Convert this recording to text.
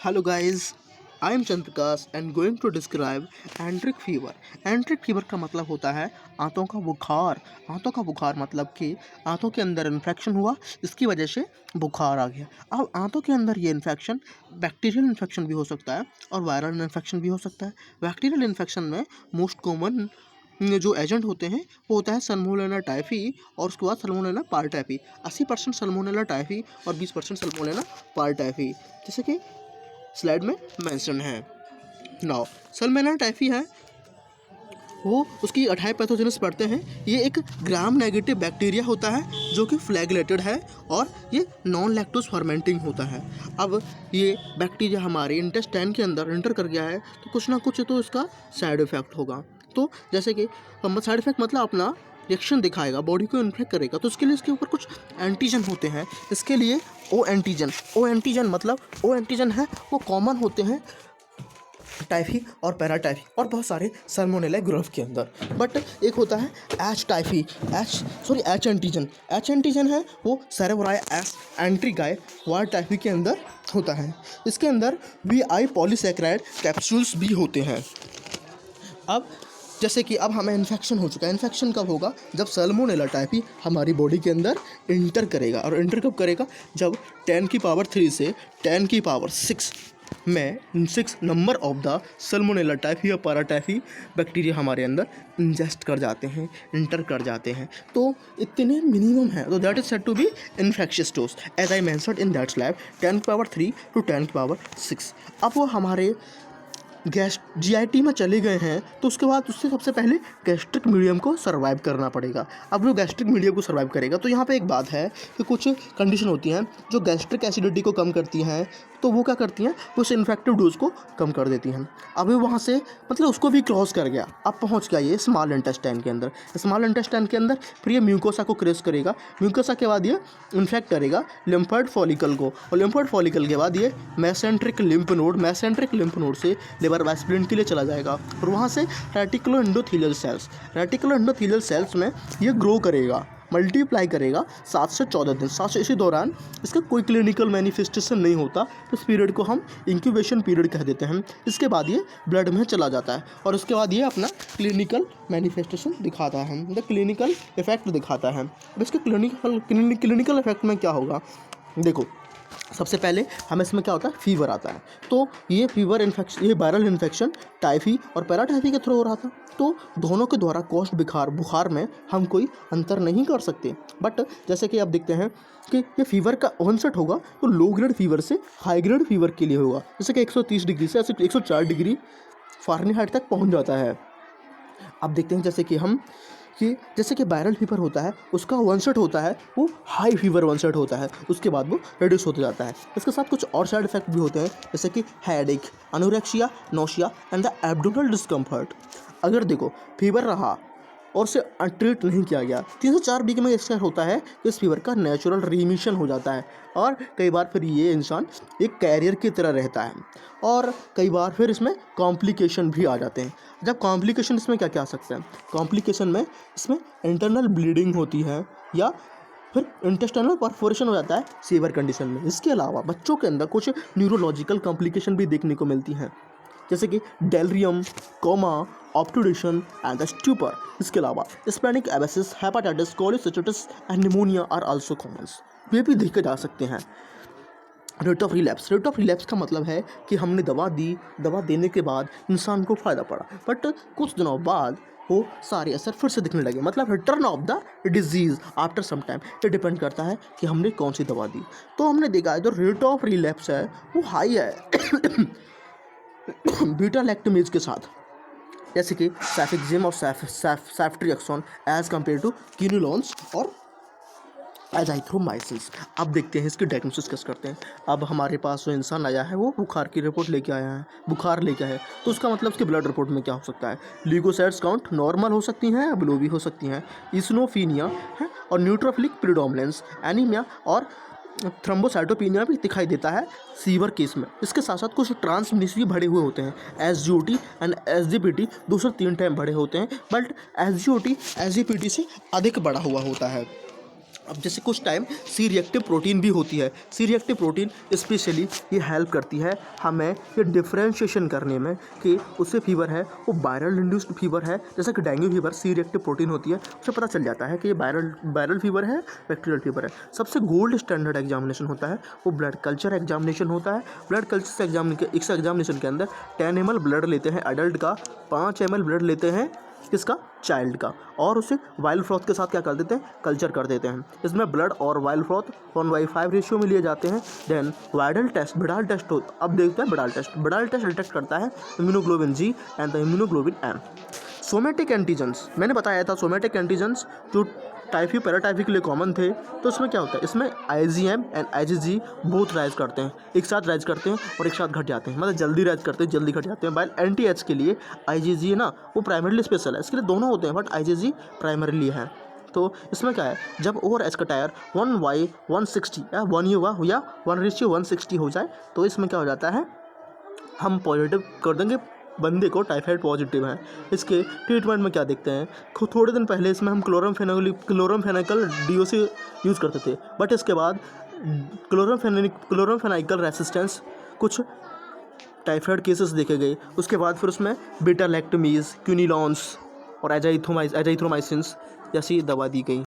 Hello guys, I am Chandprakas and going to describe एंट्रिक fever. एंट्रिक fever का मतलब होता है आंतों का बुखार। आंतों का बुखार मतलब कि आंतों के अंदर इन्फेक्शन हुआ, इसकी वजह से बुखार आ गया। अब आंतों के अंदर ये इन्फेक्शन बैक्टीरियल इन्फेक्शन भी हो सकता है और वायरल इन्फेक्शन भी हो सकता है। बैक्टीरियल इन्फेक्शन में मोस्ट कॉमन जो एजेंट होते हैं वो होता है सल्मोनेला टाइफी और उसके बाद सल्मोनेला पार्टाइफी। 80% सल्मोनेला टाइफी और 20% सल्मोनेला पार्टाइफी, जैसे कि स्लाइड में मेंशन है। नाउ सल्मोनेला टाइफी है वो उसकी 28 पैथोजेनस पढ़ते हैं। ये एक ग्राम नेगेटिव बैक्टीरिया होता है जो कि फ्लैगलेटेड है और ये नॉन लैक्टोज फर्मेंटिंग होता है। अब ये बैक्टीरिया हमारे इंटेस्टाइन के अंदर एंटर कर गया है तो कुछ ना कुछ तो इसका साइड इफेक्ट होगा। तो जैसे कि साइड इफेक्ट मतलब अपना रिएक्शन दिखाएगा, बॉडी को इन्फेक्ट करेगा। तो इसके लिए इसके ऊपर कुछ एंटीजन होते हैं। इसके लिए ओ एंटीजन मतलब ओ एंटीजन है वो कॉमन होते हैं टाइफी और पैराटाइफी और बहुत सारे सल्मोनेला ग्रुप के अंदर। बट एक होता है एच एंटीजन है वो सेरेब्राई एंट्रीगाई वार टाइफी के अंदर होता है। इसके अंदर VI पॉलीसैकेराइड कैप्सूल्स भी होते हैं। अब जैसे कि अब हमें इन्फेक्शन हो चुका है। इन्फेक्शन कब होगा? जब सल्मोनेला टाइफी हमारी बॉडी के अंदर इंटर करेगा। और इंटर कब करेगा? जब 10⁻³ से 10⁻6 में 6 number of the Salmonella typhi या पैराटाइफी बैक्टीरिया हमारे अंदर इंजेस्ट कर जाते हैं, इंटर कर जाते हैं। तो इतने मिनिमम है, तो that is said to be infectious dose as I mentioned in that slab 10⁻³ to 10⁻6। अब वो हमारे GIT में चले गए हैं तो उसके बाद उससे सबसे पहले गैस्ट्रिक मीडियम को सर्वाइव करना पड़ेगा। अब वो गैस्ट्रिक मीडियम को सर्वाइव करेगा तो यहाँ पे एक बात है कि कुछ कंडीशन होती हैं जो गैस्ट्रिक एसिडिटी को कम करती हैं। तो वो क्या करती हैं? वो उस इन्फेक्टिव डोज को कम कर देती हैं। अब ये वहाँ से मतलब उसको भी क्रॉस कर गया, अब पहुँच गया ये स्मॉल इंटेस्टाइन के अंदर। स्मॉल इंटेस्टाइन के अंदर फिर ये म्यूकोसा को क्रॉस करेगा। म्यूकोसा के बाद ये इन्फेक्ट करेगा लिम्फोइड फॉलिकल को और लिम्फोइड फॉलिकल के बाद ये मेसेंट्रिक लिम्फ नोड से लिवर वास्कुलिन के लिए चला जाएगा और वहाँ से रेटिकुलो एंडोथेलियल सेल्स में ये ग्रो करेगा, मल्टीप्लाई करेगा 7 से 14 दिन। इसी दौरान इसका कोई क्लिनिकल मैनिफेस्टेशन नहीं होता। इस पीरियड को हम इंक्यूबेशन पीरियड कह देते हैं। इसके बाद ये ब्लड में चला जाता है और उसके बाद ये अपना क्लिनिकल मैनिफेस्टेशन दिखाता है, द क्लिनिकल इफेक्ट दिखाता है। अब इसके क्लिनिकल इफेक्ट में क्या होगा? देखो, सबसे पहले हमें इसमें क्या होता है? फीवर आता है। तो ये फीवर इन्फेक्शन, ये वायरल इन्फेक्शन टाइफी और पैराटाइफी के थ्रू हो रहा था। तो दोनों के द्वारा कॉस्ट बुखार में हम कोई अंतर नहीं कर सकते। बट जैसे कि आप देखते हैं कि ये फीवर का ऑनसेट होगा तो लो ग्रेड फीवर से हाई ग्रेड फीवर के लिए होगा। जैसे कि 130 डिग्री से 104 डिग्री फ़ारेनहाइट तक पहुंच जाता है। अब देखते हैं जैसे कि वायरल फीवर होता है उसका वनसेट होता है वो हाई फीवर वनसेट होता है, उसके बाद वो रिड्यूस होते जाता है। इसके साथ कुछ और साइड इफेक्ट भी होते हैं जैसे कि headache, anorexia, nausea and the abdominal discomfort. अगर देखो फीवर रहा और उसे ट्रीट नहीं किया गया 3 से 4 वीक में इसका होता है कि इस फीवर का नेचुरल रिमिशन हो जाता है और कई बार फिर ये इंसान एक कैरियर की तरह रहता है और कई बार फिर इसमें कॉम्प्लिकेशन भी आ जाते हैं। जब कॉम्प्लिकेशन इसमें क्या क्या आ सकते हैं? कॉम्प्लिकेशन में इसमें इंटरनल ब्लीडिंग होती है या फिर इंटेस्टाइनल परफोरेशन हो जाता है सीवियर कंडीशन में। इसके अलावा बच्चों के अंदर कुछ न्यूरोलॉजिकल कॉम्प्लिकेशन भी देखने को मिलती हैं जैसे कि delirium, coma, obtundation and the stupor. इसके अलावा splenic abscess, hepatitis, cholecystitis and pneumonia are also commons. ये भी देखे जा सकते हैं। रेट ऑफ रिलैप्स का मतलब है कि हमने दवा दी, दवा देने के बाद इंसान को फ़ायदा पड़ा बट कुछ दिनों बाद वो सारे असर फिर से दिखने लगे, मतलब return of the disease after some time. ये डिपेंड करता है कि हमने कौन सी दवा दी। तो हमने देखा है जो रेट ऑफ रिलैप्स है वो हाई है बीटा लैक्टमेज के साथ, जैसे कि सैफिक्सिम और सेफ्ट्रिएक्सोन एज कम्पेयर टू किनोलोन्स और एजाइथ्रोमाइसिन। अब देखते हैं इसकी डायग्नोसिस कैसे करते हैं। अब हमारे पास जो इंसान आया है वो बुखार की रिपोर्ट लेके आया है, बुखार लेके आया है तो उसका मतलब उसके ब्लड रिपोर्ट में क्या हो सकता है? ल्यूकोसाइट्स काउंट नॉर्मल हो सकती हैं या लो भी हो सकती हैं, इसिनोफिलिया है और न्यूट्रोफिलिक प्रीडोमिनेंस, एनीमिया और थ्रोम्बोसाइटोपेनिया भी दिखाई देता है सीवर केस में। इसके साथ साथ कुछ ट्रांसमिशन भी बढ़े हुए होते हैं। SGOT एंड SGPT 2 से 3 टाइम बढ़े होते हैं बट SGOT SGPT से अधिक बढ़ा हुआ होता है। अब जैसे कुछ टाइम सी रिएक्टिव प्रोटीन भी होती है। सी रिएक्टिव प्रोटीन स्पेशली ये हेल्प करती है हमें ये डिफ्रेंशिएशन करने में कि उससे फीवर है वो वायरल इंड्यूस्ड फीवर है, जैसे कि dengue fever C reactive protein होती है, उससे पता चल जाता है कि ये वायरल फीवर है, बैक्टीरियल फीवर है। सबसे गोल्ड स्टैंडर्ड एग्जामिनेशन होता है वो ब्लड कल्चर एग्जामिनेशन होता है। ब्लड कल्चर एग्जामिनेशन के अंदर 10 ml ब्लड लेते हैं एडल्ट का, 5 ml ब्लड लेते हैं किसका, चाइल्ड का, और उसे वाइल्ड फ्रॉथ के साथ क्या कर देते हैं, कल्चर कर देते हैं। इसमें ब्लड और वाइल्ड फ्रॉथ 1/5 रेशियो में लिए जाते हैं। Then Widal test, Widal test हो, अब देखते हैं Widal test. Widal test detect करता है immunoglobulin G and the immunoglobulin M. Somatic antigens, मैंने बताया था सोमेटिक एंटीजेंस जो टाइफी पैराटाइफी के लिए कॉमन थे, तो इसमें क्या होता है, इसमें IgM and IgG both rise करते हैं, एक साथ राइज करते हैं और एक साथ घट जाते हैं, मतलब जल्दी राइज करते हैं जल्दी घट जाते हैं। वाइल एंटी एच के लिए IgG है ना वो प्राइमरीली स्पेशल है, इसके लिए दोनों होते हैं बट IgG प्राइमरीली है। तो इसमें क्या है, जब ओवर एच का टायर 1/160 या 1 या 1:160 हो जाए तो इसमें क्या हो जाता है, हम पॉजिटिव कर देंगे बंदे को टाइफाइड पॉजिटिव है। इसके ट्रीटमेंट में क्या देखते हैं, थोड़े दिन पहले इसमें हम क्लोरमफेनिकल DOC यूज़ करते थे, बट इसके बाद क्लोरमफेनिकल रेसिस्टेंस कुछ टाइफाइड केसेस देखे गए। उसके बाद फिर उसमें बीटा लैक्टमीज, क्यूनिलॉन्स और एजाइथ्रोमाइसिन जैसी दवा दी गई।